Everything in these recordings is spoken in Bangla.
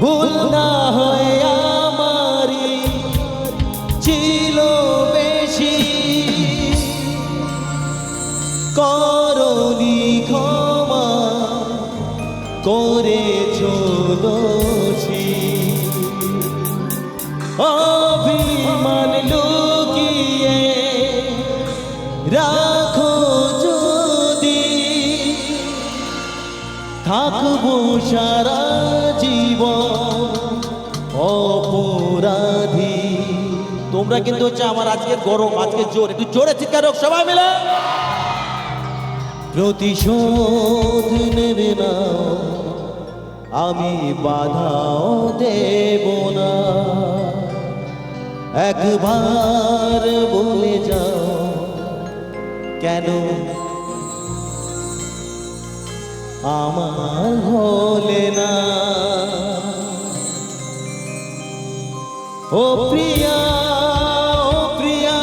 ভুল না হয় আমারই ছিল বেশি, করনি ক্ষমা করেছো দোষী। অভিমান লুকিয়ে রাখো যদি, থাকবো সারা জীবন অপরাধী। তোমরা কিন্তু হচ্ছে আমার আজকে গরম, আজকে জোর, একটু জোরে চিৎকার হোক সবাই মিলে। প্রতিশোধ নেবে না, আমি বাধাও দেব না। একবার বলে যাও কেন আমার হলে না। ও প্রিয়া, ও প্রিয়া,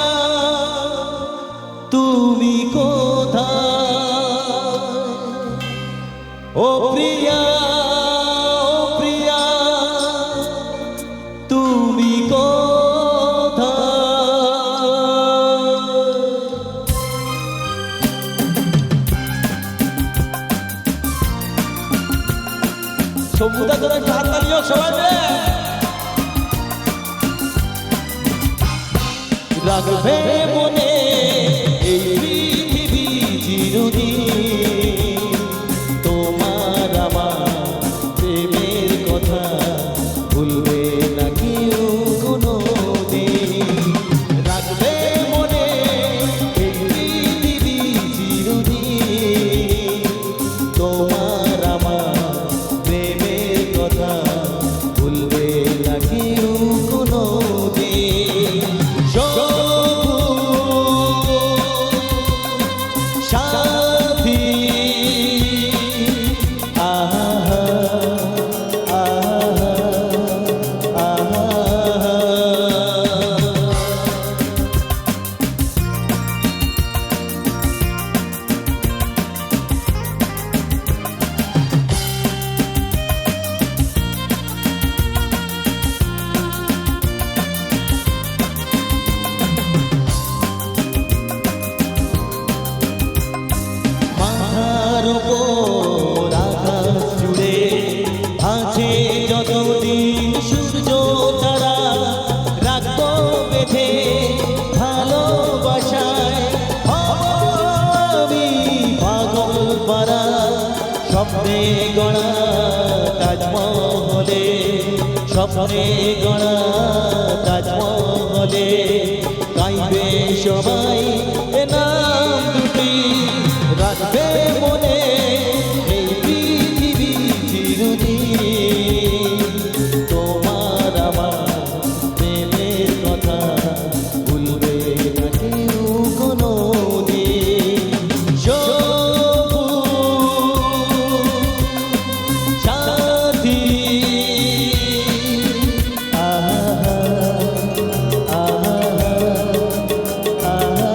তুমি কোথায়? ও প্রিয়া, ও প্রিয়া, তুমি কোথায়? সমুদ্র ধরে একটু হাত তালিও সবাই মিলে। রাখবে মনে এই পৃথিবী চিরদিন, তোমার আমার প্রেমের কথা ভুলবে না কেউ কোনোদিন। রাখবে মনে এই পৃথিবী চিরদিন, তোমার আমার প্রেমের কথা ভুলবে না কেউ কোনোদিন। সাথী আহা আহা আহা। মাথার উপর আকাশ জুড়ে আছে যতদিন সূর্য তারা, রাখবো বেঁধে ভালোবাসায় আমি পাগল পারা। স্বপ্নে গড়া তাজমহলে, স্বপ্নে গড়া তাজমহলে গাইবে সবাই এ নাম দুটি। রাখবে মনে এই পৃথিবী চিরদিন, তোমার আমার প্রেমের কথা ভুলবে না কেউ কোনোদিন। সাথী আহা আহা আহা।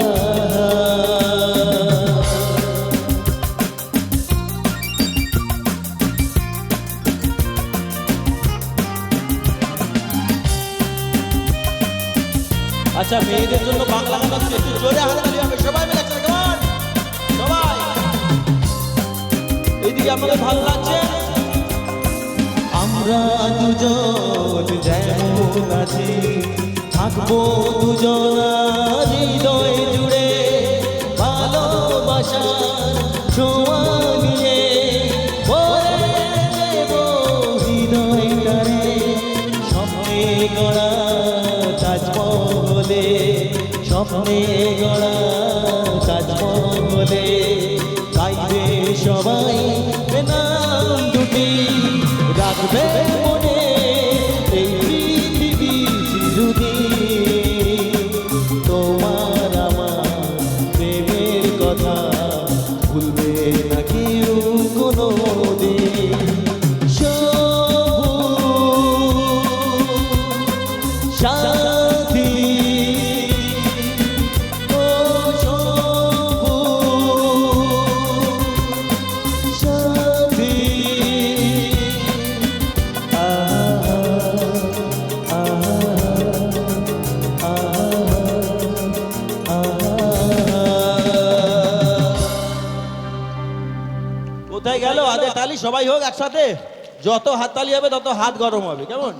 আচ্ছা, মেয়েদের জন্য বাংলা গান হচ্ছে, একটু জোরে হাততালি হবে সবাই মিলে। কেমন সবাই এইদিকে আমাদের ভালো লাগছে। আমরা দুজন যেমন আছি, থাকবো দুজন হৃদয় জুড়ে, ভালোবাসার ছোঁয়া নিয়ে ভরে দেব হৃদয়টারে। স্বপ্নে গড়া তাজমহলে, স্বপ্নে গড়া তাজমহলে গাইবে সবাই নাম দুটি। রাখবে মনে এই পৃথিবী চিরদিন, তোমার আমার প্রেমের কথা ভুলবে না কেউ কোনোদিন। সাথী ও সাথী কোথায় গেল আদে তালি? সবাই হোক একসাথে, যত হাততালি হবে তত হাত গরম হবে, কেমন?